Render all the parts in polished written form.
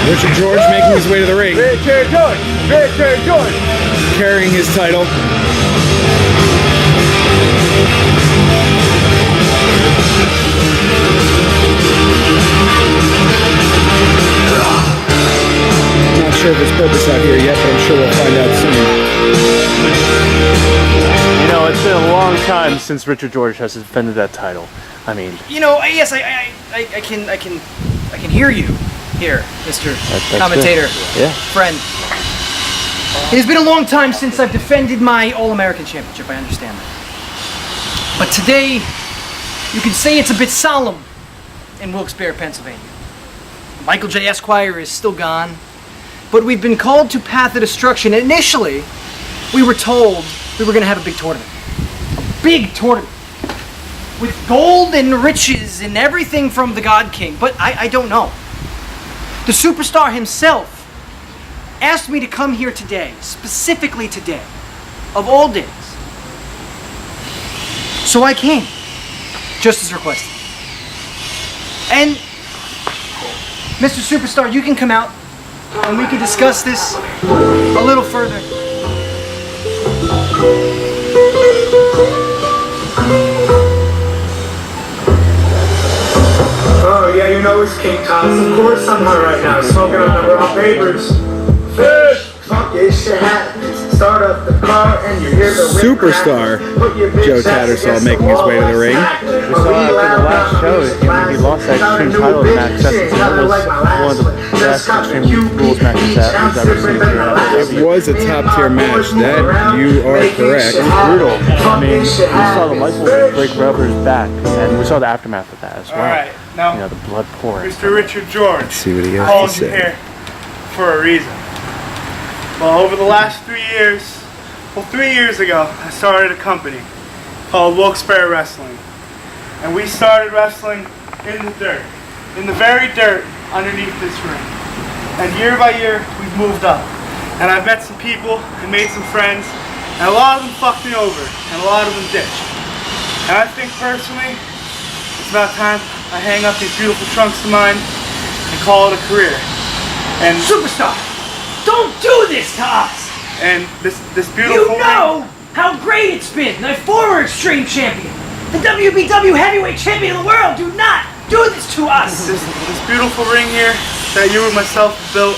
Richard George making his way to the ring. Richard George! Richard George! Carrying his title. Not sure of his purpose out here yet, but I'm sure we'll find out soon. You know, it's been a long time since Richard George has defended that title. I mean, you know, yes, I can hear you here, Mr. Commentator, yeah, friend. It has been a long time since I've defended my All-American Championship. I understand that, but today you can say it's a bit solemn in Wilkes-Barre, Pennsylvania. Michael J. Esquire is still gone, but we've been called to path of destruction. Initially, we were told we were going to have a big tournament. A big tournament. With gold and riches and everything from the God King. But I don't know. The superstar himself asked me to come here today, specifically today, of all days. So I came, just as requested. And Mr. Superstar, you can come out and we can discuss this a little further. Oh yeah, you know it's King Toss. Of course I'm hot right now, smoking on the raw papers. Fish! Fuck it, shit happens. Start up the car and you hear the Superstar Joe Tattersall making his way to the ring. we saw after the last show, he lost that Extreme title match. That was one of the best Extreme Rules matches that we've ever seen here. It was a top tier match, that you are correct. It was brutal. I mean, we saw the light bulb break Rubber's back, and we saw the aftermath of that as well. Alright, now, you know, the blood pouring. Mr. Richard George, Let's see what he has called to you say. here for a reason. Well, over the last 3 years, 3 years ago, I started a company called Wilkes-Barre Wrestling. And we started wrestling in the dirt, in the very dirt underneath this ring. And year by year, we've moved up. And I've met some people and made some friends, and a lot of them fucked me over, and a lot of them ditched. And I think personally, it's about time I hang up these beautiful trunks of mine and call it a career. And Superstar, don't do this to us! And this beautiful You know how great it's been! The former Extreme Champion, the WBW Heavyweight Champion of the world, do not do this to us! This beautiful ring here that you and myself built,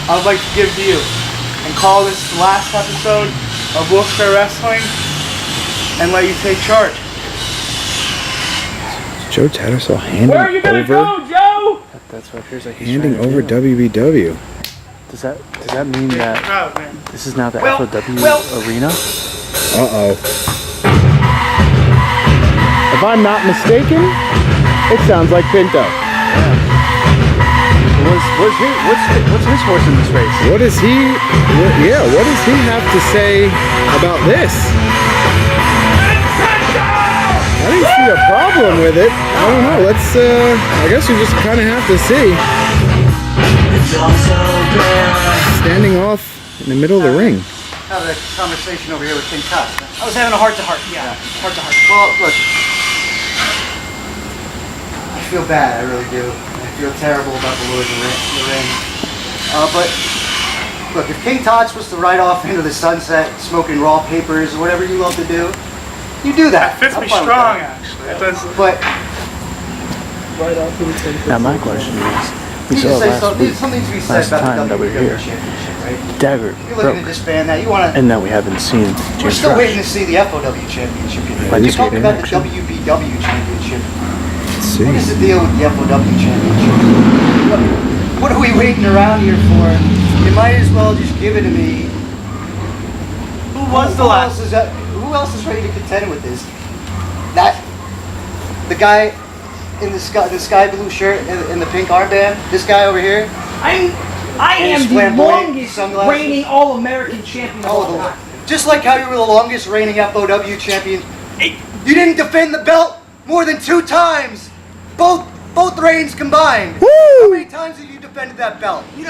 I'd like to give to you and call this the last episode of Wilkes-Barre Wrestling and let you take charge. Joe Tattersall handing Where are you gonna go, Joe? That's what it appears like he's handing trying to over do. WBW. Does that mean that Proud, man. this is now the Well, FOW arena? Uh-oh. If I'm not mistaken, it sounds like Pinto. What's his horse in this race? What does he have to say about this? I didn't see a problem with it. I don't know. Let's, I guess we just kind of have to see. Standing off in the middle of the ring. Have a conversation over here with King Todd. I was having a heart-to-heart, yeah. Heart-to-heart. Well, look. I feel bad, I really do. I feel terrible about the Lord in the ring. But, look, if King Todd's supposed to ride off into the sunset, smoking raw papers, or whatever you love to do, you do that. It fits I'm me fine with strong, that. actually. It does. But, Now my question is, we you saw just say last something, week, something to be said last about time the that we were WBW here, Championship, right? Dagger You're looking to broke, disband that. You want to... and then we haven't seen We're James still waiting to Rush. see the FOW Championship. Like You're this talking week, about the actually. WBW Championship. Let's What is see. the deal with the FOW Championship? What are we waiting around here for? You might as well just give it to me. Who was the last? Who else is ready to contend with this? The guy in the sky blue shirt and the pink armband. This guy over here. I And am his the flamboyant longest sunglasses. reigning All-American champion of all time. Just like how you were the longest reigning FOW champion You didn't defend the belt more than 2 times. Both reigns combined. Woo! How many times have you defended that belt? You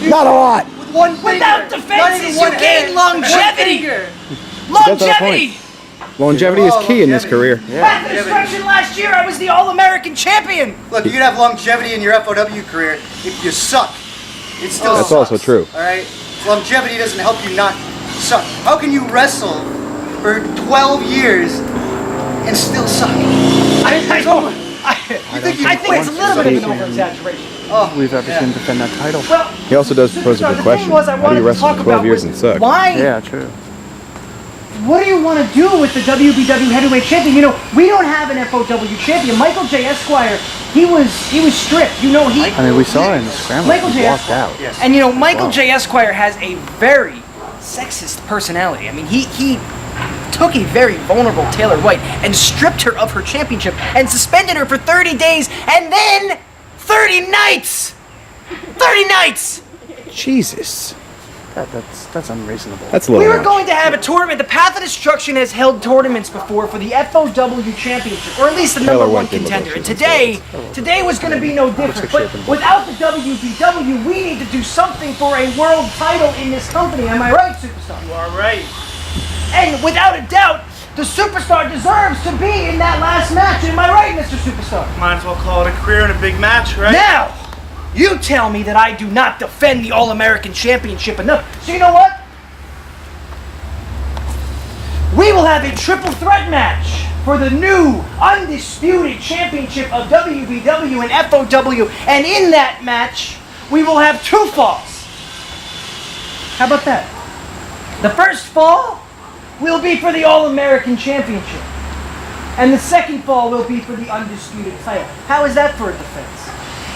Not a lot. with one finger. Without Not even defenses, one you gain hand, longevity. one finger. Longevity. Longevity is key in this career. At the destruction last year, I was the All-American champion. Look, you can have longevity in your FOW career if you suck. It still That's sucks. also true. All right? Longevity doesn't help you not suck. How can you wrestle for 12 years and still suck? I think it's a little bit of an over-exaggeration. We've ever seen defend that title. Well, He also does pose a Superstar, good the question. thing was I How do wanted you to wrestle talk for 12 about years was and suck? why? Yeah, true. What do you want to do with the WBW heavyweight champion? You know, we don't have an FOW champion. Michael J. Esquire, he was stripped. You know, I mean, we saw it in the scramble. Michael He J. walked Esquire. out. Yes. And you know, Michael J. Esquire has a very sexist personality. I mean, he took a very vulnerable Taylor White and stripped her of her championship and suspended her for 30 days and then 30 nights! 30 nights! Jesus. That's unreasonable. That's a We little were much. going to have a tournament. The Path of Destruction has held tournaments before for the FOW championship, or at least the Taylor number one White did look contender. like And she was today was going to be no different. But without the WBW, we need to do something for a world title in this company. Am I right, Superstar? You are right. And without a doubt, the Superstar deserves to be in that last match. Am I right, Mr. Superstar? Might as well call it a career and a big match, right? Now, you tell me that I do not defend the All-American Championship enough. So you know what? We will have a triple threat match for the new undisputed championship of WBW and FOW. And in that match, we will have 2 falls. How about that? The first fall will be for the All-American Championship. And the second fall will be for the undisputed title. How is that for a defense?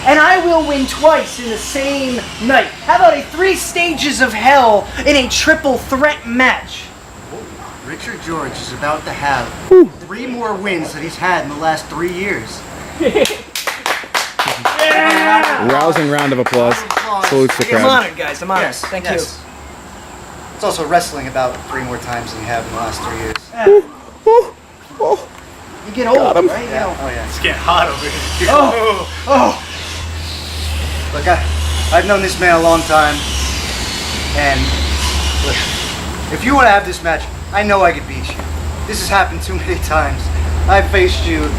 And I will win twice in the same night. How about a 3 stages of hell in a triple threat match? Richard George is about to have 3 more wins that he's had in the last 3 years. Rousing round of applause. Salutes the I'm crowd. honored, guys. I'm honored. Yes, Thank yes. It's also wrestling about 3 more times than you have in the last 3 years. you. You get old, Got him. right? You know. Oh yeah. It's getting hot over here. Oh. Look, I've known this man a long time, and look, if you want to have this match, I know I could beat you. This has happened too many times. I've faced you,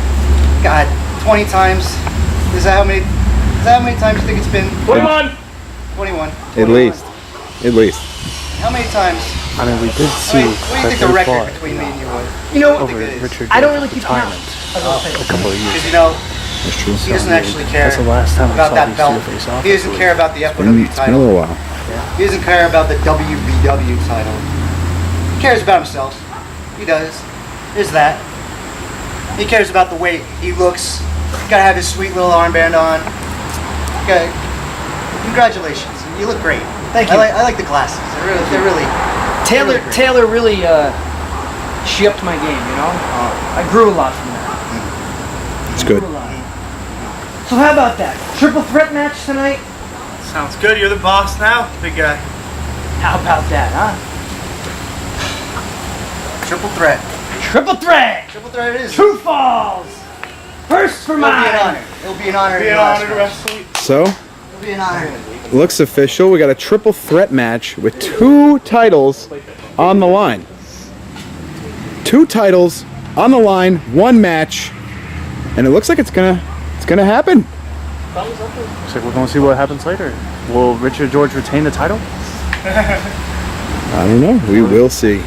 God, 20 times. Is that how many times you think it's been? 21! 21. At least. At least. How many times? I mean, we did I see mean, what do you think the that they record fought between me and you was? You know, over think it is? Richard I don't George's really keep count. retirement a couple of years. Because you know, That's true. he doesn't actually care That's the last time I about saw that these belt. two face off. He doesn't care about the FOW It's been a title. little while. He doesn't care about the WBW title. He cares about himself. He does. There's that. He cares about the way he looks. Gotta have his sweet little armband on. Okay. Congratulations. You look great. Thank you. I like the glasses. They're really Taylor great. Taylor really she upped my game, you know? I grew a lot from that. It's good. Grew a lot. So how about that? Triple threat match tonight? Sounds good. You're the boss now, big guy. How about that, huh? triple threat. Triple threat! Triple threat it is. 2 falls! First for It'll be an mine! honor. It'll be an honor. Be in an the last honor to match. wrestle you. So, It'll be an honor. looks official. We got a triple threat match with 2 titles on the line. 2 titles on the line, 1 match, and it looks like it's gonna happen. Looks like we're going to see what happens later. Will Richard George retain the title? I don't know. We will see.